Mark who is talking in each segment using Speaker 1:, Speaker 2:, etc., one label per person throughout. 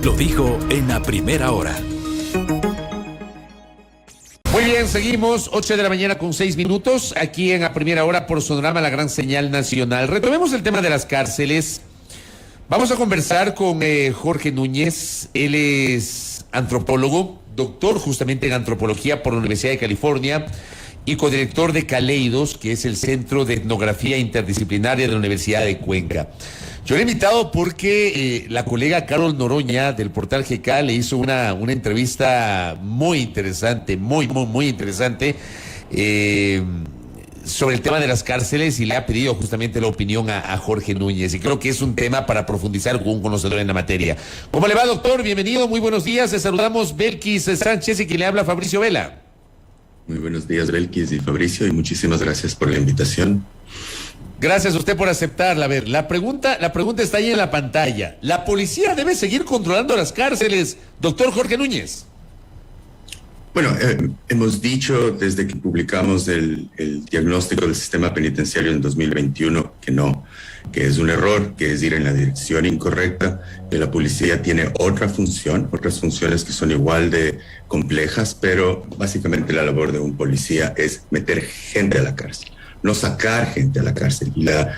Speaker 1: lo dijo en la primera hora.
Speaker 2: Muy bien, seguimos, 8 de la mañana con 6 minutos, aquí en A Primera Hora por Sonorama, la gran señal nacional. Retomemos el tema de las cárceles. Vamos a conversar con Jorge Núñez. Él es antropólogo, doctor justamente en antropología por la Universidad de California y codirector de Caleidos, que es el Centro de Etnografía Interdisciplinaria de la Universidad de Cuenca. Yo le he invitado porque la colega Carol Noroña del portal GK le hizo una entrevista muy interesante, muy interesante, sobre el tema de las cárceles, y le ha pedido justamente la opinión a Jorge Núñez, y creo que es un tema para profundizar con un conocedor en la materia. ¿Cómo le va, doctor? Bienvenido, muy buenos días. Le saludamos Belkis Sánchez y quien le habla Fabricio Vela.
Speaker 3: Muy buenos días, Belkis y Fabricio, y muchísimas gracias por la invitación.
Speaker 2: Gracias a usted por aceptarla. A ver, la pregunta está ahí en la pantalla. ¿La policía debe seguir controlando las cárceles, doctor Jorge Núñez?
Speaker 3: Bueno, hemos dicho desde que publicamos el diagnóstico del sistema penitenciario en 2021 que no, que es un error, que es ir en la dirección incorrecta, que la policía tiene otras funciones que son igual de complejas, pero básicamente la labor de un policía es meter gente a la cárcel, no sacar gente a la cárcel. Y la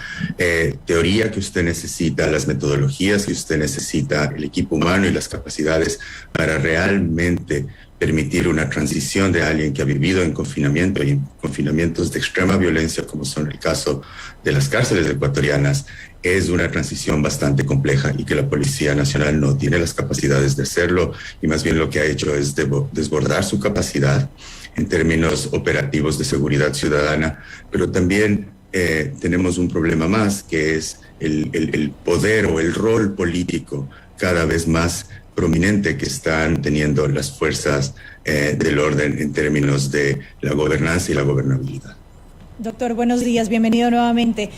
Speaker 3: teoría que usted necesita, las metodologías que usted necesita, el equipo humano y las capacidades para realmente permitir una transición de alguien que ha vivido en confinamiento y en confinamientos de extrema violencia, como son el caso de las cárceles ecuatorianas, es una transición bastante compleja y que la Policía Nacional no tiene las capacidades de hacerlo, y más bien lo que ha hecho es desbordar su capacidad en términos operativos de seguridad ciudadana, pero también tenemos un problema más, que es el poder o el rol político cada vez más prominente que están teniendo las fuerzas del orden en términos de la gobernanza y la gobernabilidad.
Speaker 4: Doctor, buenos días, bienvenido nuevamente.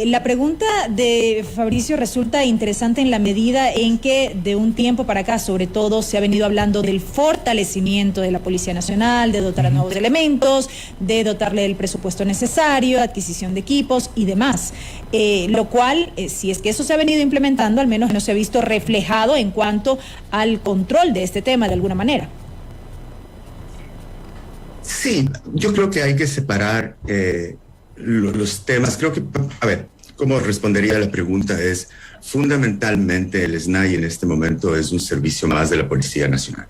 Speaker 4: La pregunta de Fabricio resulta interesante en la medida en que de un tiempo para acá, sobre todo, se ha venido hablando del fortalecimiento de la Policía Nacional, de dotar a nuevos elementos, de dotarle el presupuesto necesario, adquisición de equipos y demás. Lo cual, si es que eso se ha venido implementando, al menos no se ha visto reflejado en cuanto al control de este tema de alguna manera.
Speaker 3: Sí, yo creo que hay que separar los temas. Creo que, a ver, cómo respondería a la pregunta es, fundamentalmente el SNAI en este momento es un servicio más de la Policía Nacional.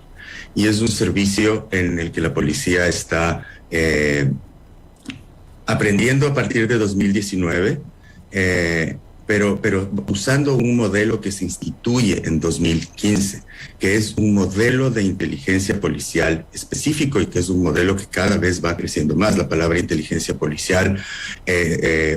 Speaker 3: Y es un servicio en el que la policía está aprendiendo a partir de 2019, pero usando un modelo que se instituye en 2015, que es un modelo de inteligencia policial específico y que es un modelo que cada vez va creciendo más. La palabra inteligencia policial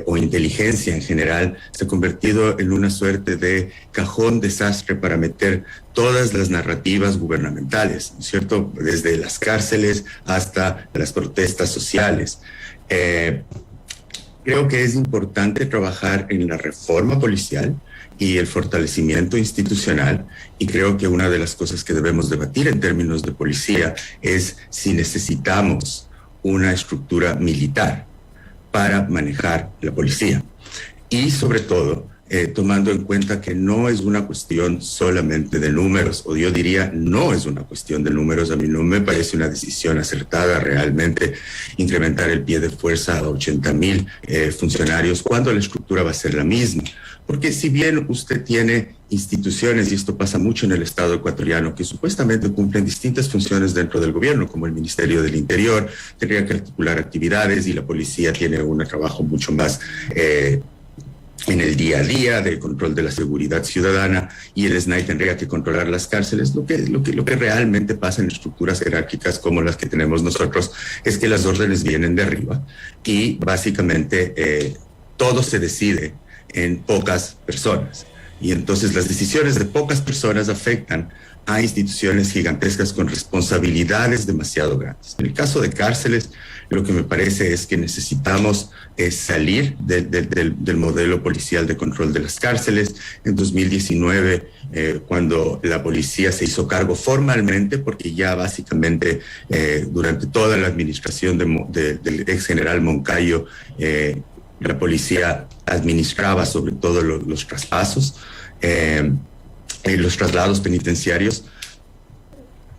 Speaker 3: o inteligencia en general se ha convertido en una suerte de cajón desastre para meter todas las narrativas gubernamentales, ¿no es cierto? Desde las cárceles hasta las protestas sociales. Creo que es importante trabajar en la reforma policial y el fortalecimiento institucional, y creo que una de las cosas que debemos debatir en términos de policía es si necesitamos una estructura militar para manejar la policía. Y sobre todo, tomando en cuenta que no es una cuestión solamente de números, o yo diría no es una cuestión de números. A mí no me parece una decisión acertada realmente incrementar el pie de fuerza a 80,000 funcionarios cuando la estructura va a ser la misma. Porque si bien usted tiene instituciones, y esto pasa mucho en el Estado ecuatoriano, que supuestamente cumplen distintas funciones dentro del gobierno, como el Ministerio del Interior, tendría que articular actividades, y la policía tiene un trabajo mucho más en el día a día de control de la seguridad ciudadana, y el SNAI tendría que controlar las cárceles. Lo que realmente pasa en estructuras jerárquicas como las que tenemos nosotros es que las órdenes vienen de arriba y básicamente todo se decide en pocas personas, y entonces las decisiones de pocas personas afectan a instituciones gigantescas con responsabilidades demasiado grandes. En el caso de cárceles, lo que me parece es que necesitamos salir del modelo policial de control de las cárceles. En 2019, cuando la policía se hizo cargo formalmente, porque ya básicamente durante toda la administración del ex general Moncayo, la policía administraba sobre todo los traspasos. los traslados penitenciarios,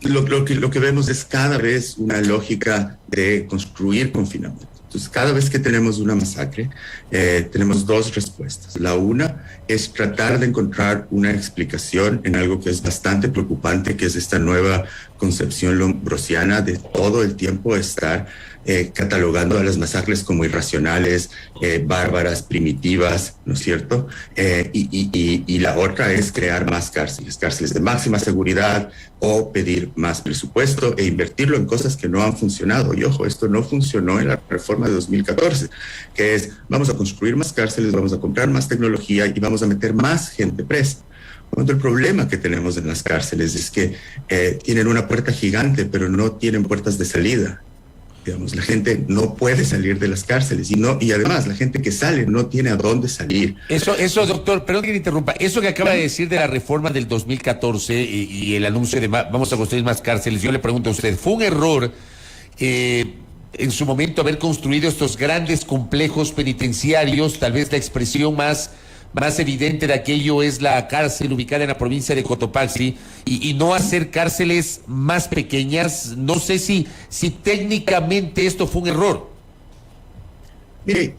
Speaker 3: lo que vemos es cada vez una lógica de construir confinamiento. Entonces, cada vez que tenemos una masacre, tenemos dos respuestas. La una es tratar de encontrar una explicación en algo que es bastante preocupante, que es esta nueva concepción lombrosiana de todo el tiempo estar catalogando a las masacres como irracionales, bárbaras, primitivas, ¿no es cierto? Y la otra es crear más cárceles de máxima seguridad o pedir más presupuesto e invertirlo en cosas que no han funcionado. Y ojo, esto no funcionó en la reforma de 2014, que es vamos a construir más cárceles, vamos a comprar más tecnología y vamos a meter más gente presa. Cuando el problema que tenemos en las cárceles es que tienen una puerta gigante, pero no tienen puertas de salida. Digamos, la gente no puede salir de las cárceles y además la gente que sale no tiene a dónde salir.
Speaker 2: Eso, doctor, perdón que me interrumpa, eso que acaba de decir de la reforma del 2014 y el anuncio de vamos a construir más cárceles, yo le pregunto a usted, ¿fue un error en su momento haber construido estos grandes complejos penitenciarios? Tal vez la expresión más evidente de aquello es la cárcel ubicada en la provincia de Cotopaxi y no hacer cárceles más pequeñas. No sé si técnicamente esto fue un error.
Speaker 3: Mire,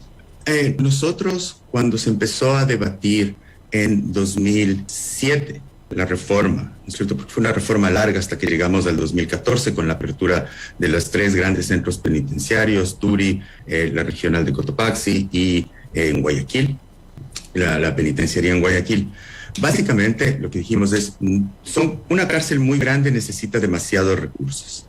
Speaker 3: nosotros cuando se empezó a debatir en 2007 la reforma, ¿no es cierto? Porque fue una reforma larga hasta que llegamos al 2014 con la apertura de los 3 grandes centros penitenciarios, Turi, la regional de Cotopaxi y en Guayaquil. La penitenciaría en Guayaquil. Básicamente lo que dijimos es, una cárcel muy grande necesita demasiados recursos.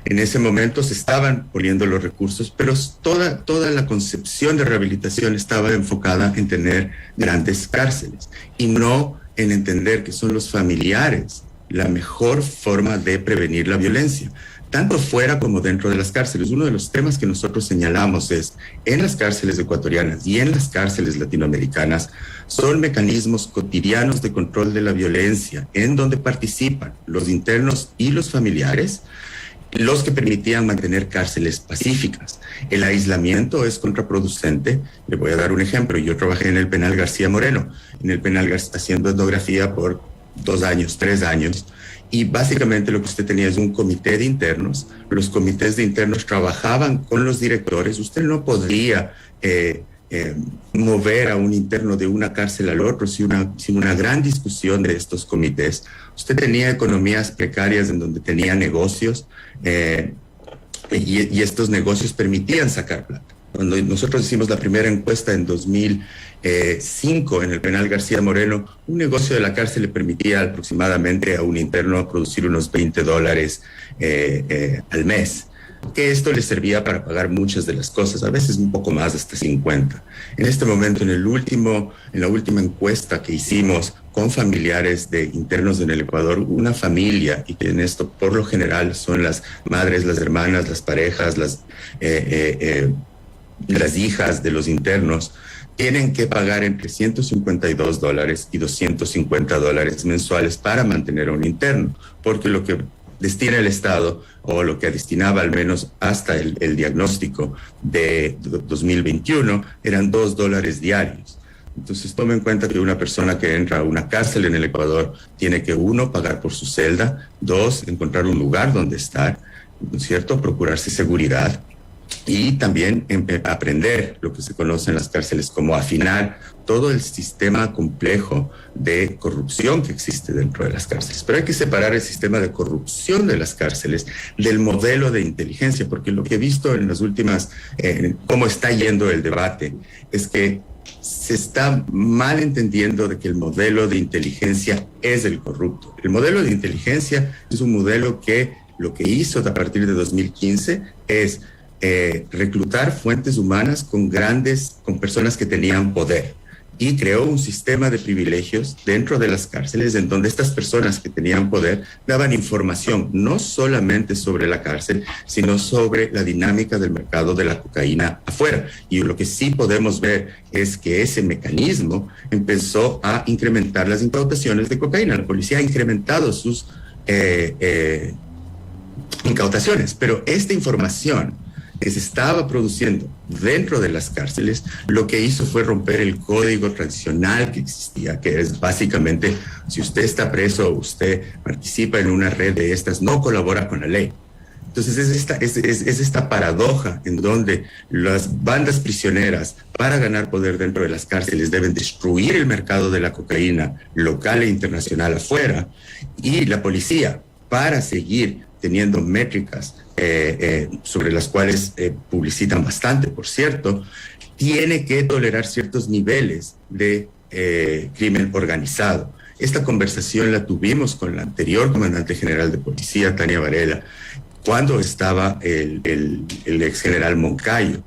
Speaker 3: En ese momento se estaban poniendo los recursos, pero toda la concepción de rehabilitación estaba enfocada en tener grandes cárceles y no en entender que son los familiares la mejor forma de prevenir la violencia, tanto fuera como dentro de las cárceles. Uno de los temas que nosotros señalamos es, en las cárceles ecuatorianas y en las cárceles latinoamericanas, son mecanismos cotidianos de control de la violencia, en donde participan los internos y los familiares, los que permitían mantener cárceles pacíficas. El aislamiento es contraproducente. Le voy a dar un ejemplo. Yo trabajé en el penal García Moreno, en el penal haciendo etnografía por 2 años, 3 años, y básicamente lo que usted tenía es un comité de internos. Los comités de internos trabajaban con los directores. Usted no podría mover a un interno de una cárcel al otro sin una gran discusión de estos comités. Usted tenía economías precarias en donde tenía negocios y estos negocios permitían sacar plata. Cuando nosotros hicimos la primera encuesta en 2005 en el penal García Moreno, un negocio de la cárcel le permitía aproximadamente a un interno producir unos $20 al mes, que esto le servía para pagar muchas de las cosas, a veces un poco más, hasta 50. En este momento, en la última encuesta que hicimos con familiares de internos en el Ecuador, una familia, y que en esto por lo general son las madres, las hermanas, las parejas, las hijas de los internos, tienen que pagar entre $152 y $250 mensuales para mantener a un interno, porque lo que destina el Estado, o lo que destinaba al menos hasta el diagnóstico de 2021, eran $2 diarios. Entonces tome en cuenta que una persona que entra a una cárcel en el Ecuador tiene que, 1, pagar por su celda, 2, encontrar un lugar donde estar, ¿no es cierto?, procurarse seguridad, y también aprender lo que se conoce en las cárceles como afinar todo el sistema complejo de corrupción que existe dentro de las cárceles. Pero hay que separar el sistema de corrupción de las cárceles del modelo de inteligencia, porque lo que he visto en las últimas, cómo está yendo el debate, es que se está mal entendiendo de que el modelo de inteligencia es el corrupto. El modelo de inteligencia es un modelo que lo que hizo a partir de 2015 es reclutar fuentes humanas con personas que tenían poder, y creó un sistema de privilegios dentro de las cárceles en donde estas personas que tenían poder daban información no solamente sobre la cárcel, sino sobre la dinámica del mercado de la cocaína afuera. Y lo que sí podemos ver es que ese mecanismo empezó a incrementar las incautaciones de cocaína. La policía ha incrementado sus incautaciones, pero esta información que se estaba produciendo dentro de las cárceles, lo que hizo fue romper el código tradicional que existía, que es básicamente, si usted está preso o usted participa en una red de estas, no colabora con la ley. Entonces es esta paradoja en donde las bandas prisioneras, para ganar poder dentro de las cárceles, deben destruir el mercado de la cocaína local e internacional afuera, y la policía, para seguir teniendo métricas sobre las cuales publicitan bastante, por cierto, tiene que tolerar ciertos niveles de crimen organizado. Esta conversación la tuvimos con la anterior comandante general de policía, Tania Varela, cuando estaba el ex general Moncayo.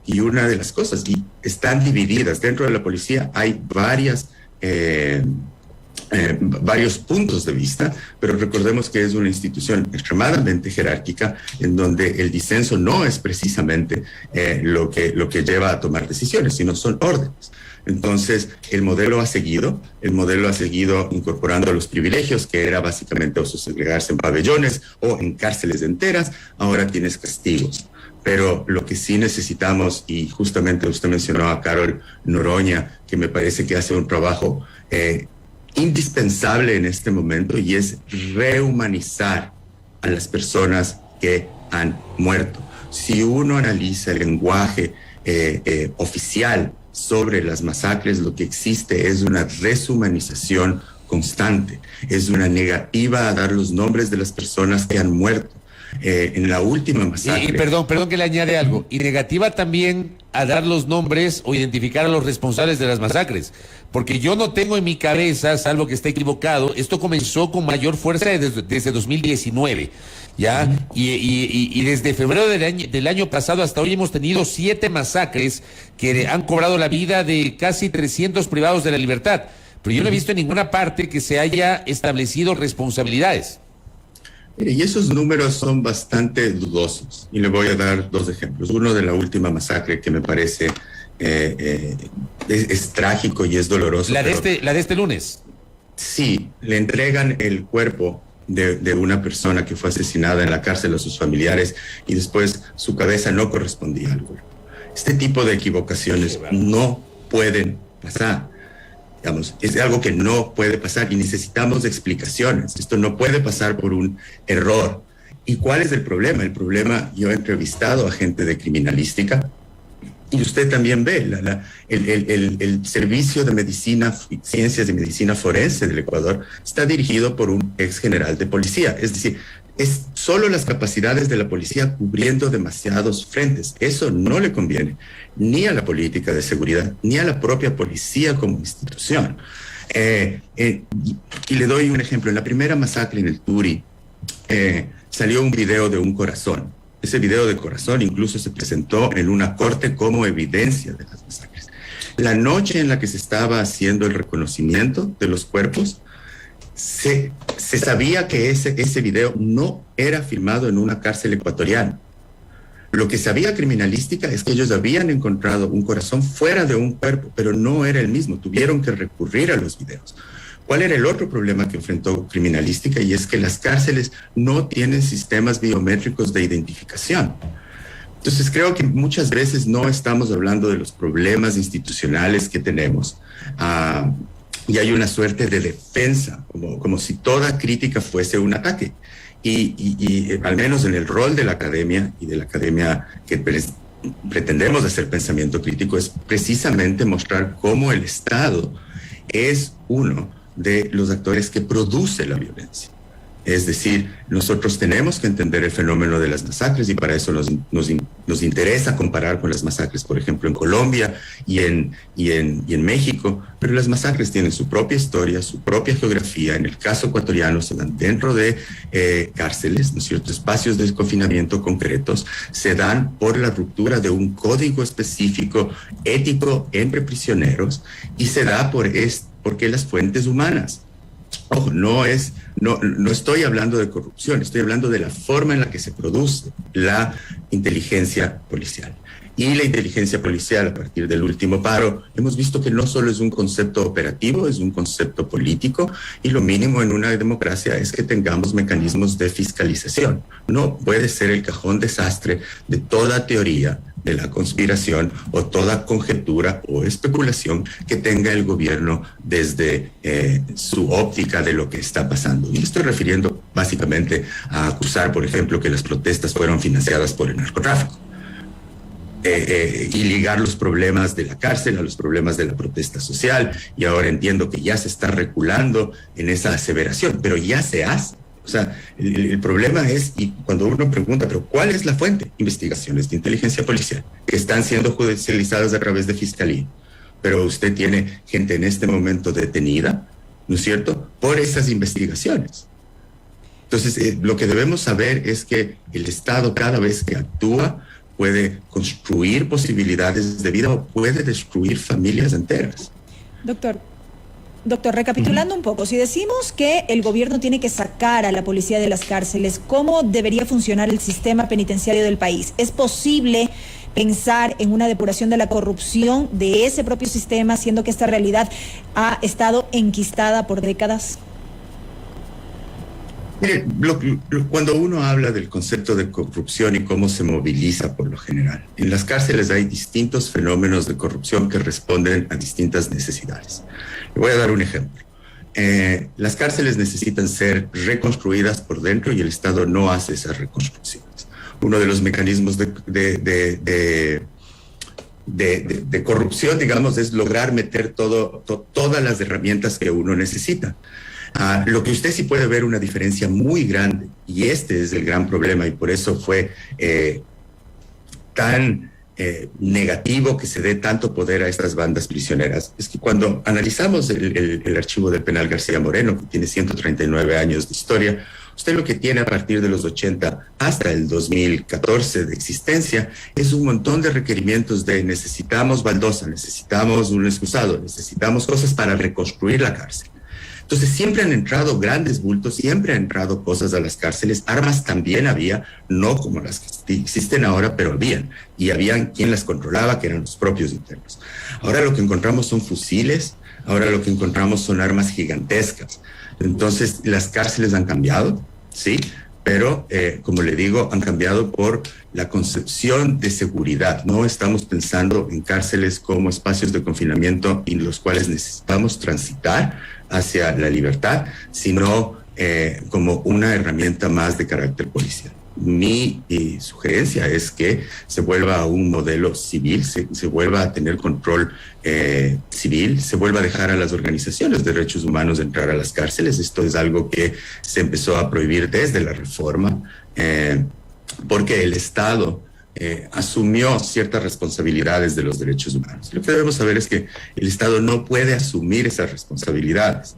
Speaker 3: Y una de las cosas, y están divididas dentro de la policía, hay varios puntos de vista, pero recordemos que es una institución extremadamente jerárquica, en donde el disenso no es precisamente lo que lleva a tomar decisiones, sino son órdenes. Entonces, el modelo ha seguido incorporando los privilegios, que era básicamente segregarse en pabellones o en cárceles enteras. Ahora tienes castigos. Pero lo que sí necesitamos, y justamente usted mencionó a Carol Noroña, que me parece que hace un trabajo indispensable en este momento, y es rehumanizar a las personas que han muerto. Si uno analiza el lenguaje oficial sobre las masacres, lo que existe es una deshumanización constante, es una negativa a dar los nombres de las personas que han muerto. En la última masacre...
Speaker 2: Y perdón que le añade algo, y negativa también a dar los nombres o identificar a los responsables de las masacres, porque yo no tengo en mi cabeza, salvo que esté equivocado, esto comenzó con mayor fuerza desde 2019, ¿ya? Y desde febrero del año pasado hasta hoy hemos tenido 7 masacres que han cobrado la vida de casi 300 privados de la libertad, pero yo no he visto en ninguna parte que se haya establecido responsabilidades.
Speaker 3: Y esos números son bastante dudosos, y le voy a dar 2 ejemplos. Uno de la última masacre, que me parece es trágico y es doloroso.
Speaker 2: La de este lunes.
Speaker 3: Sí, le entregan el cuerpo de una persona que fue asesinada en la cárcel a sus familiares, y después su cabeza no correspondía al cuerpo. Este tipo de equivocaciones no pueden pasar. Digamos, es algo que no puede pasar, y necesitamos explicaciones. Esto no puede pasar por un error. ¿Y cuál es el problema? El problema, yo he entrevistado a gente de criminalística, y usted también ve el servicio de medicina, ciencias de medicina forense del Ecuador está dirigido por un ex general de policía. Es decir, es solo las capacidades de la policía cubriendo demasiados frentes. Eso no le conviene ni a la política de seguridad, ni a la propia policía como institución. Y le doy un ejemplo. En la primera masacre en el Turi, salió un video de un corazón. Ese video de corazón incluso se presentó en una corte como evidencia de las masacres. La noche en la que se estaba haciendo el reconocimiento de los cuerpos, se sabía que ese video no era filmado en una cárcel ecuatoriana. Lo que sabía criminalística es que ellos habían encontrado un corazón fuera de un cuerpo, pero no era el mismo. Tuvieron que recurrir a los videos. ¿Cuál era el otro problema que enfrentó criminalística? Y es que las cárceles no tienen sistemas biométricos de identificación. Entonces creo que muchas veces no estamos hablando de los problemas institucionales que tenemos. Y hay una suerte de defensa, como si toda crítica fuese un ataque. Y al menos en el rol de la academia, y de la academia que pretendemos hacer pensamiento crítico, es precisamente mostrar cómo el Estado es uno de los actores que produce la violencia. Es decir, nosotros tenemos que entender el fenómeno de las masacres, y para eso nos interesa comparar con las masacres, por ejemplo, en Colombia y en México, pero las masacres tienen su propia historia, su propia geografía. En el caso ecuatoriano se dan dentro de cárceles, ¿no es cierto?, espacios de confinamiento concretos, se dan por la ruptura de un código específico ético entre prisioneros, y se da porque las fuentes humanas. Ojo, no estoy hablando de corrupción, estoy hablando de la forma en la que se produce la inteligencia policial. y la inteligencia policial a partir del último paro, hemos visto que no solo es un concepto operativo, es un concepto político, y lo mínimo en una democracia es que tengamos mecanismos de fiscalización. No puede ser el cajón desastre de toda teoría de la conspiración o toda conjetura o especulación que tenga el gobierno desde su óptica de lo que está pasando. Y estoy refiriendo básicamente a acusar, por ejemplo, que las protestas fueron financiadas por el narcotráfico. Y ligar los problemas de la cárcel a los problemas de la protesta social, y ahora entiendo que ya se está reculando en esa aseveración, pero ya se hace. O sea, el problema es, y cuando uno pregunta, pero ¿cuál es la fuente? Investigaciones de inteligencia policial que están siendo judicializadas a través de fiscalía. Pero usted tiene gente en este momento detenida, ¿no es cierto?, por esas investigaciones. Entonces, lo que debemos saber es que el Estado, cada vez que actúa, puede construir posibilidades de vida o puede destruir familias enteras.
Speaker 4: Doctor, recapitulando un poco, si decimos que el gobierno tiene que sacar a la policía de las cárceles, ¿cómo debería funcionar el sistema penitenciario del país? ¿Es posible pensar en una depuración de la corrupción de ese propio sistema, siendo que esta realidad ha estado enquistada por décadas?
Speaker 3: Mire, cuando uno habla del concepto de corrupción y cómo se moviliza por lo general, en las cárceles hay distintos fenómenos de corrupción que responden a distintas necesidades. Le voy a dar un ejemplo. Las cárceles necesitan ser reconstruidas por dentro y el Estado no hace esas reconstrucciones. Uno de los mecanismos de corrupción, digamos, es lograr meter todas las herramientas que uno necesita. Lo que usted sí puede ver una diferencia muy grande, y este es el gran problema, y por eso fue tan negativo que se dé tanto poder a estas bandas prisioneras, es que cuando analizamos el archivo del penal García Moreno, que tiene 139 años de historia, usted lo que tiene a partir de los 80 hasta el 2014 de existencia es un montón de requerimientos de necesitamos baldosa, necesitamos un excusado, necesitamos cosas para reconstruir la cárcel. Entonces siempre han entrado grandes bultos, siempre han entrado cosas a las cárceles, armas también había, no como las que existen ahora, pero habían, y habían quien las controlaba, que eran los propios internos. Ahora lo que encontramos son fusiles, ahora lo que encontramos son armas gigantescas. Entonces las cárceles han cambiado, sí, pero como le digo, han cambiado por la concepción de seguridad. No estamos pensando en cárceles como espacios de confinamiento en los cuales necesitamos transitar hacia la libertad, sino como una herramienta más de carácter policial. Mi sugerencia es que se vuelva a un modelo civil, se vuelva a tener control civil, se vuelva a dejar a las organizaciones de derechos humanos entrar a las cárceles. Esto es algo que se empezó a prohibir desde la reforma, porque el Estado asumió ciertas responsabilidades de los derechos humanos. Lo que debemos saber es que el Estado no puede asumir esas responsabilidades.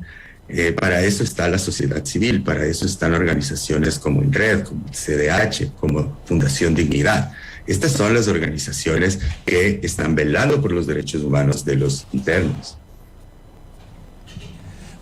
Speaker 3: Para eso está la sociedad civil, para eso están organizaciones como INRED, como el CDH, como Fundación Dignidad. Estas son las organizaciones que están velando por los derechos humanos de los internos.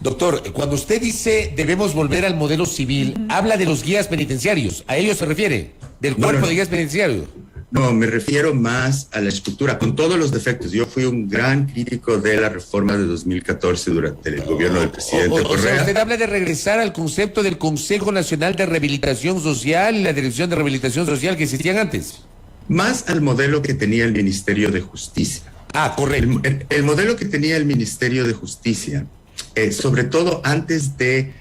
Speaker 2: Doctor, cuando usted dice debemos volver al modelo civil, habla de los guías penitenciarios. ¿A ellos se refiere? ¿Del cuerpo de guías penitenciarios?
Speaker 3: No, me refiero más a la estructura, con todos los defectos. Yo fui un gran crítico de la reforma de 2014 durante el gobierno del presidente Correa.
Speaker 2: O sea, usted habla de regresar al concepto del Consejo Nacional de Rehabilitación Social y la Dirección de Rehabilitación Social que existían antes.
Speaker 3: Más al modelo que tenía el Ministerio de Justicia.
Speaker 2: Ah, correcto.
Speaker 3: El modelo que tenía el Ministerio de Justicia, sobre todo antes de...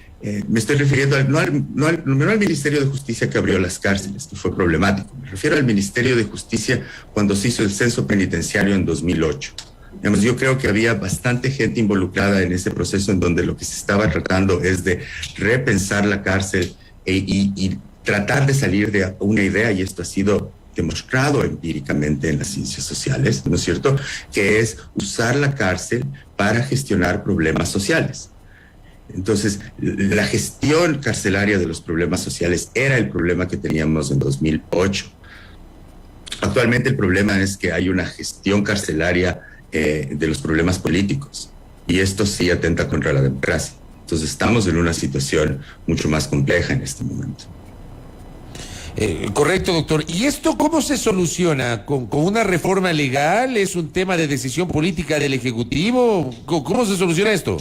Speaker 3: me estoy refiriendo no al Ministerio de Justicia que abrió las cárceles, que fue problemático. Me refiero al Ministerio de Justicia cuando se hizo el censo penitenciario en 2008. Digamos, yo creo que había bastante gente involucrada en ese proceso en donde lo que se estaba tratando es de repensar la cárcel y tratar de salir de una idea, y esto ha sido demostrado empíricamente en las ciencias sociales, ¿no es cierto?, que es usar la cárcel para gestionar problemas sociales. Entonces, la gestión carcelaria de los problemas sociales era el problema que teníamos en 2008. Actualmente el problema es que hay una gestión carcelaria de los problemas políticos, y esto sí atenta contra la democracia. Entonces estamos en una situación mucho más compleja en este momento.
Speaker 2: Correcto, doctor. ¿Y esto cómo se soluciona? ¿Con una reforma legal? ¿Es un tema de decisión política del Ejecutivo? ¿Cómo se soluciona esto?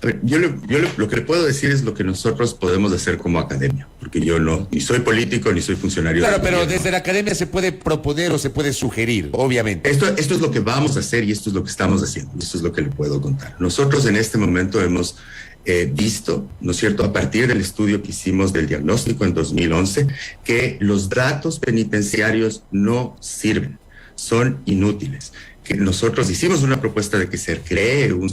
Speaker 3: A ver, yo lo que le puedo decir es lo que nosotros podemos hacer como academia, porque yo no, ni soy político, ni soy funcionario.
Speaker 2: Claro, pero desde la academia se puede proponer o se puede sugerir, obviamente.
Speaker 3: Esto es lo que vamos a hacer y esto es lo que estamos haciendo, y esto es lo que le puedo contar. Nosotros en este momento hemos visto, ¿no es cierto?, a partir del estudio que hicimos del diagnóstico en 2011, que los datos penitenciarios no sirven, son inútiles. Que nosotros hicimos una propuesta de que se cree un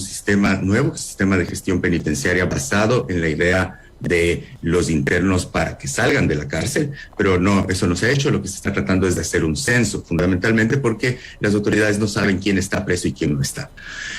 Speaker 3: nuevo sistema de gestión penitenciaria basado en la idea de los internos para que salgan de la cárcel, pero no, eso no se ha hecho. Lo que se está tratando es de hacer un censo, fundamentalmente porque las autoridades no saben quién está preso y quién no está.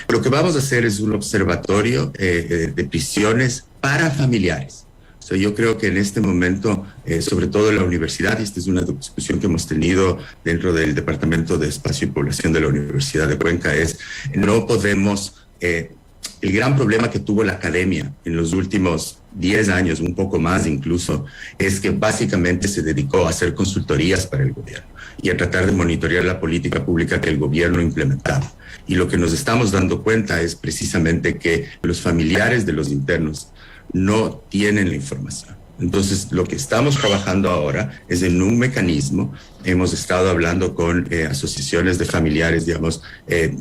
Speaker 3: Lo que vamos a hacer es un observatorio de prisiones para familiares. O sea, yo creo que en este momento, sobre todo en la universidad, y esta es una discusión que hemos tenido dentro del Departamento de Espacio y Población de la Universidad de Cuenca, es no podemos... el gran problema que tuvo la academia en los últimos 10 años, un poco más incluso, es que básicamente se dedicó a hacer consultorías para el gobierno y a tratar de monitorear la política pública que el gobierno implementaba. Y lo que nos estamos dando cuenta es precisamente que los familiares de los internos no tienen la información. Entonces, lo que estamos trabajando ahora es en un mecanismo. Hemos estado hablando con asociaciones de familiares, digamos,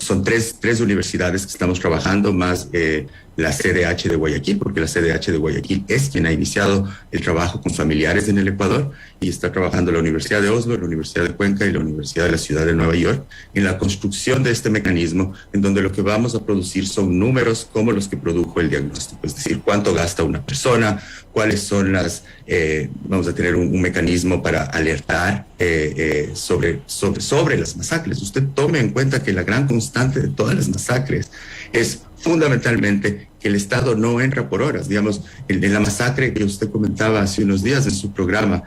Speaker 3: son tres universidades que estamos trabajando, más la CDH de Guayaquil, porque la CDH de Guayaquil es quien ha iniciado el trabajo con familiares en el Ecuador, y está trabajando la Universidad de Oslo, la Universidad de Cuenca y la Universidad de la Ciudad de Nueva York en la construcción de este mecanismo, en donde lo que vamos a producir son números como los que produjo el diagnóstico, es decir, cuánto gasta una persona, cuáles son las, vamos a tener un mecanismo para alertar sobre las masacres. Usted tome en cuenta que la gran constante de todas las masacres es fundamentalmente que el Estado no entra por horas. Digamos, en la masacre que usted comentaba hace unos días en su programa,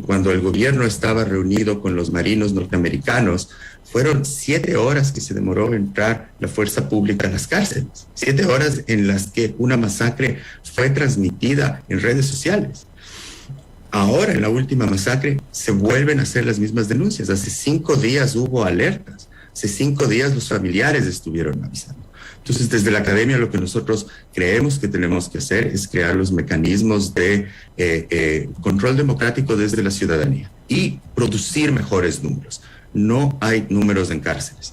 Speaker 3: cuando el gobierno estaba reunido con los marinos norteamericanos, fueron 7 horas que se demoró entrar la fuerza pública a las cárceles. 7 horas en las que una masacre fue transmitida en redes sociales. Ahora, en la última masacre, se vuelven a hacer las mismas denuncias. Hace 5 días hubo alertas. Hace 5 días los familiares estuvieron avisando. Entonces, desde la academia, lo que nosotros creemos que tenemos que hacer es crear los mecanismos de control democrático desde la ciudadanía y producir mejores números. No hay números en cárceles,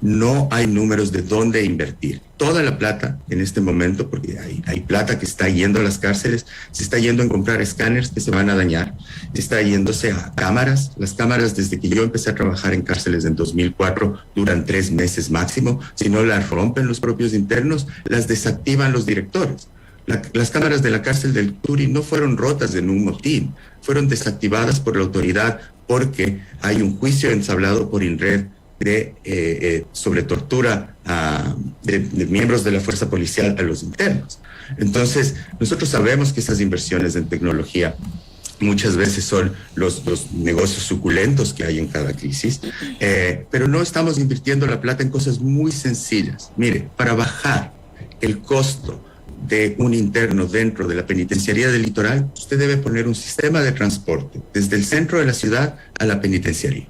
Speaker 3: no hay números de dónde invertir. Toda la plata en este momento, porque hay plata que está yendo a las cárceles, se está yendo en comprar escáneres que se van a dañar, está yéndose a cámaras. Las cámaras, desde que yo empecé a trabajar en cárceles en 2004, duran 3 meses máximo. Si no las rompen los propios internos, las desactivan los directores. Las cámaras de la cárcel del Turi no fueron rotas en un motín, fueron desactivadas por la autoridad porque hay un juicio ensablado por INRED sobre tortura de miembros de la fuerza policial a los internos. Entonces, nosotros sabemos que esas inversiones en tecnología muchas veces son los negocios suculentos que hay en cada crisis, pero no estamos invirtiendo la plata en cosas muy sencillas. Mire, para bajar el costo de un interno dentro de la penitenciaría del litoral, usted debe poner un sistema de transporte desde el centro de la ciudad a la penitenciaría.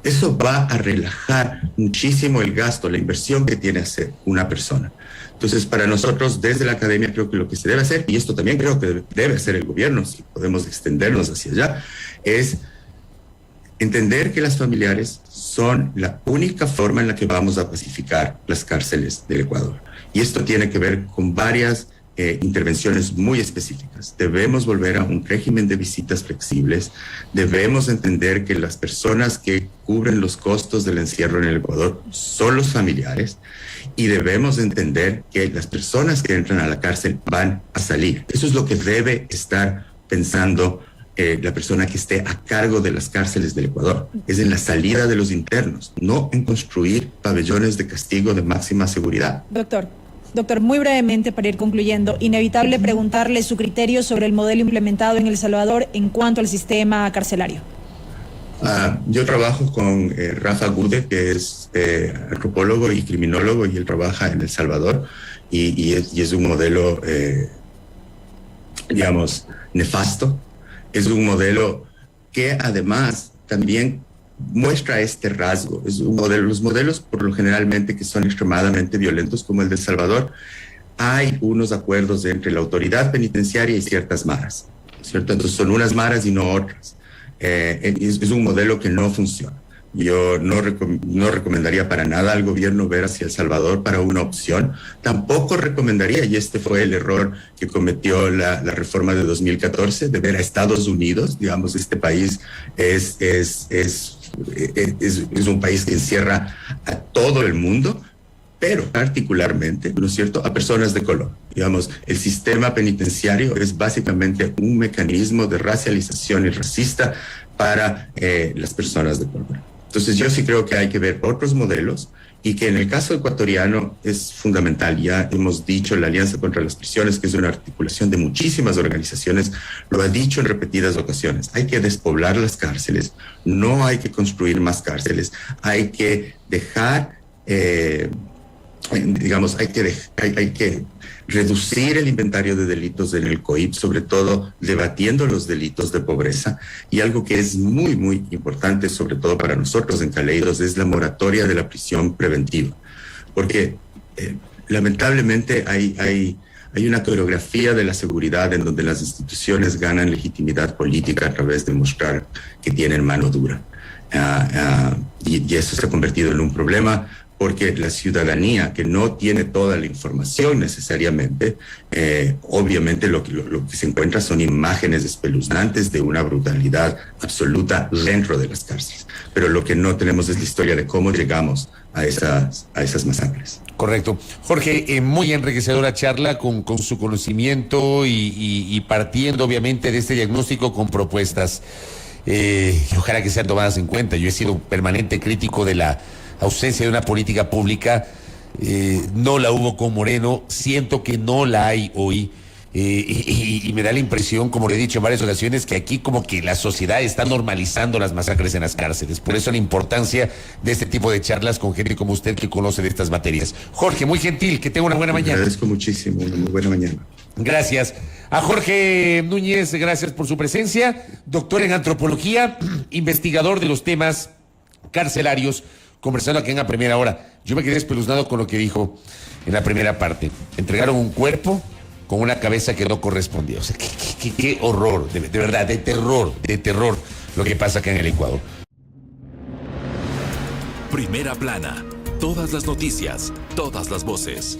Speaker 3: Eso va a relajar muchísimo el gasto, la inversión que tiene que hacer una persona. Entonces, para nosotros, desde la academia, creo que lo que se debe hacer, y esto también creo que debe hacer el gobierno, si podemos extendernos hacia allá, es entender que las familiares son la única forma en la que vamos a pacificar las cárceles del Ecuador. Y esto tiene que ver con varias intervenciones muy específicas. Debemos volver a un régimen de visitas flexibles. Debemos entender que las personas que cubren los costos del encierro en el Ecuador son los familiares. Y debemos entender que las personas que entran a la cárcel van a salir. Eso es lo que debe estar pensando la persona que esté a cargo de las cárceles del Ecuador. Es en la salida de los internos, no en construir pabellones de castigo de máxima seguridad.
Speaker 4: Doctor, muy brevemente para ir concluyendo, inevitable preguntarle su criterio sobre el modelo implementado en El Salvador en cuanto al sistema carcelario.
Speaker 3: Yo trabajo con Rafa Gude, que es antropólogo y criminólogo, y él trabaja en El Salvador, y es un modelo, digamos, nefasto. es un modelo que además también muestra este rasgo. Es un modelo, los modelos por lo generalmente que son extremadamente violentos como el de El Salvador, hay unos acuerdos entre la autoridad penitenciaria y ciertas maras, ¿cierto? Entonces son unas maras y no otras. Es un modelo que no funciona. Yo no recomendaría para nada al gobierno ver hacia El Salvador para una opción. Tampoco recomendaría, y este fue el error que cometió la reforma de 2014, de ver a Estados Unidos. Digamos, este país es un país que encierra a todo el mundo, pero particularmente, ¿no es cierto?, a personas de color. Digamos, el sistema penitenciario es básicamente un mecanismo de racialización y racista para las personas de color. Entonces yo sí creo que hay que ver otros modelos y que en el caso ecuatoriano es fundamental. Ya hemos dicho, la Alianza contra las Prisiones, que es una articulación de muchísimas organizaciones, lo ha dicho en repetidas ocasiones. Hay que despoblar las cárceles, no hay que construir más cárceles, hay que dejar... digamos, hay que reducir el inventario de delitos en el COIP, sobre todo debatiendo los delitos de pobreza. Y algo que es muy, muy importante, sobre todo para nosotros en Caleidos, es la moratoria de la prisión preventiva. Porque lamentablemente hay una coreografía de la seguridad en donde las instituciones ganan legitimidad política a través de mostrar que tienen mano dura. Y eso se ha convertido en un problema, porque la ciudadanía que no tiene toda la información necesariamente, obviamente lo que se encuentra son imágenes espeluznantes de una brutalidad absoluta dentro de las cárceles. Pero lo que no tenemos es la historia de cómo llegamos a esas masacres.
Speaker 2: Correcto. Jorge, muy enriquecedora charla con su conocimiento y partiendo obviamente de este diagnóstico con propuestas. Y ojalá que sean tomadas en cuenta. Yo he sido permanente crítico de la ausencia de una política pública. No la hubo con Moreno, siento que no la hay hoy, y me da la impresión, como lo he dicho en varias ocasiones, que aquí como que la sociedad está normalizando las masacres en las cárceles. Por eso la importancia de este tipo de charlas con gente como usted que conoce de estas materias. Jorge, muy gentil, que tenga una buena mañana.
Speaker 3: Agradezco muchísimo, una muy buena mañana.
Speaker 2: Gracias. A Jorge Núñez, gracias por su presencia, doctor en antropología, investigador de los temas carcelarios, conversando aquí en la primera hora. Yo me quedé espeluznado con lo que dijo en la primera parte. Entregaron un cuerpo con una cabeza que no correspondía. O sea, qué horror, de verdad, de terror lo que pasa acá en el Ecuador.
Speaker 1: Primera plana. Todas las noticias, todas las voces.